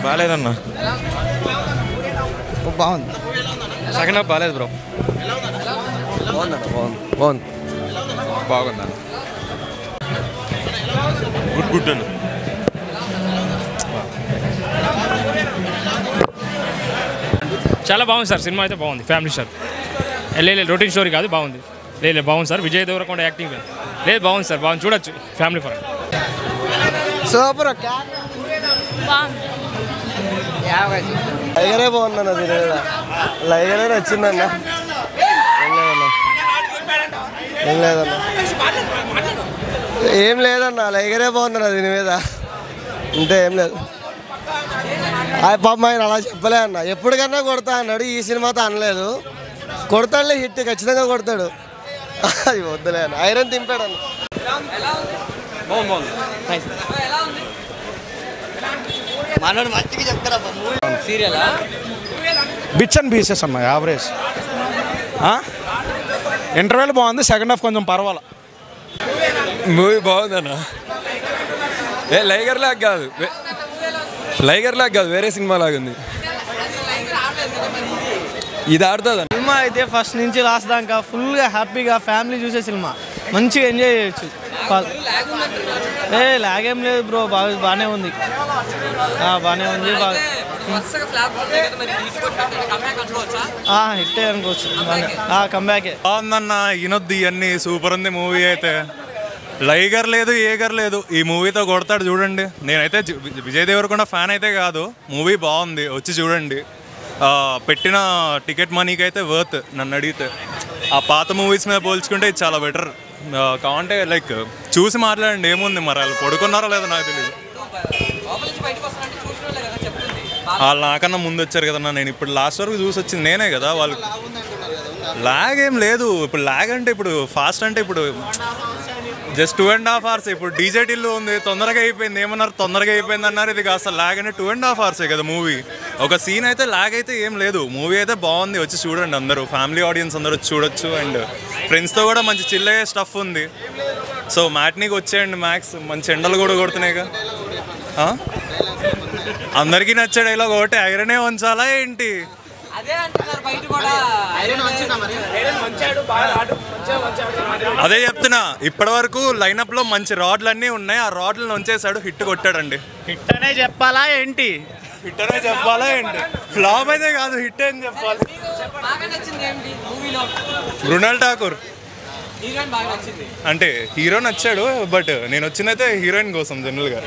బాగాలేదన్న. బాగుంది. Second half బాగాలేదు bro. బాగుందన్న. బాగుంది. బాగుందన్న. గుడ్ అన్న. చాలా బాగుంది సార్. సినిమా అయితే బాగుంది. Family star. లేదు రొటీన్ స్టోరీ కాదు, బాగుంది. లేదు బాగుంది సార్. విజయ్ దేవరకొండ యాక్టింగ్ లేదు, బాగుంది సార్. బాగుంది, చూడొచ్చు ఫ్యామిలీ పరంగా. సూపర్. లైగరే బాగుందన్న. లైగరే నచ్చిందన్న. ఏం లేదన్న. లైగరే బాగుందన్న దీని మీద. ఇంతే, ఏం లేదు. పాపం ఆయన అలా చెప్పలే అన్న. ఎప్పటికన్నా కొడతా అన్నాడు, ఈ సినిమాతో అనలేదు. కొడతాడులే, హిట్ ఖచ్చితంగా కొడతాడు. అది వద్దులే అన్న. ఐరన్ దింపాడు అన్న. బిట్స్ అండ్ పీసెస్ అన్న, యావరేజ్. ఇంటర్వెల్ బాగుంది, సెకండ్ హాఫ్ కొంచెం పర్వాలా. మూవీ బాగుందన్న. లైగర్ లాగా కాదు, వేరే సినిమా లాగా ఉంది. ఇది ఆడుతుంది అన్న. సినిమా అయితే ఫస్ట్ నుంచి లాస్ట్ దాకా ఫుల్గా హ్యాపీగా ఫ్యామిలీ చూసే సినిమా. మంచిగా ఎంజాయ్ చేయొచ్చు. లాగ్ ఏం లేదు బ్రో, బాగానే ఉంది. బాగానే ఉంది. హిట్ అనుకోవచ్చు. కంబ్యాకే బాగుందన్న. ఈనొద్దు ఇవన్నీ. సూపర్ ఉంది మూవీ అయితే. లైగర్ లేదు, ఏగర్ లేదు. ఈ మూవీతో కొడతాడు చూడండి. నేనైతే విజయ్ దేవరకొండ ఫ్యాన్ అయితే కాదు. మూవీ బాగుంది, వచ్చి చూడండి. పెట్టిన టికెట్ మనీకి అయితే వర్త్ నన్ను అడిగితే. ఆ పాత మూవీస్ మీద పోల్చుకుంటే ఇది చాలా బెటర్. కావంటే లైక్ చూసి మాట్లాడండి. ఏముంది మరి, వాళ్ళు పడుకున్నారో లేదో నాకు తెలియదు. వాళ్ళు నాకన్నా ముందు వచ్చారు కదన్నా. నేను ఇప్పుడు లాస్ట్ వరకు చూసి వచ్చింది నేనే కదా. వాళ్ళు లాగ్ ఏం లేదు. ఇప్పుడు లాగ్ అంటే ఇప్పుడు ఫాస్ట్ అంటే ఇప్పుడు జస్ట్ 2.5 hours. ఇప్పుడు డీజేటీల్లో ఉంది, తొందరగా అయిపోయింది. ఏమన్నారు, తొందరగా అయిపోయింది అన్నారు. ఇది కాస్త లాగ్ అంటే 2.5 hours కదా మూవీ. ఒక సీన్ అయితే లాగ్ అయితే ఏం లేదు. మూవీ అయితే బాగుంది, వచ్చి చూడండి అందరూ. ఫ్యామిలీ ఆడియన్స్ అందరూ వచ్చి చూడొచ్చు. అండ్ ఫ్రెండ్స్తో కూడా మంచి చిల్ అయ్యే స్టఫ్ ఉంది. సో మ్యాట్నీకి వచ్చేయండి. మ్యాక్స్ మంచి ఎండలు కూడా కొడుతున్నాయిగా. అందరికీ నచ్చే డైలాగ్ ఒకటే, ఐరనే ఉంచాలా ఏంటి? అదే చెప్తున్నా. ఇప్పటి వరకు లైనప్ లో మంచి రాడ్లు అన్నీ ఉన్నాయి. ఆ రాడ్లను ఉంచేసాడు, హిట్ కొట్టాడండి. హిట్ అనే చెప్పాలా ఏంటి? హిట్ అనే చెప్పాలా ఏంటి? ఫ్లాప్ అయితే కాదు, హిట్ అని చెప్పాలి. మృణాల్ ఠాకూర్ అంటే హీరో నచ్చాడు. బట్ నేను వచ్చిందైతే హీరోయిన్ కోసం జనరల్గా.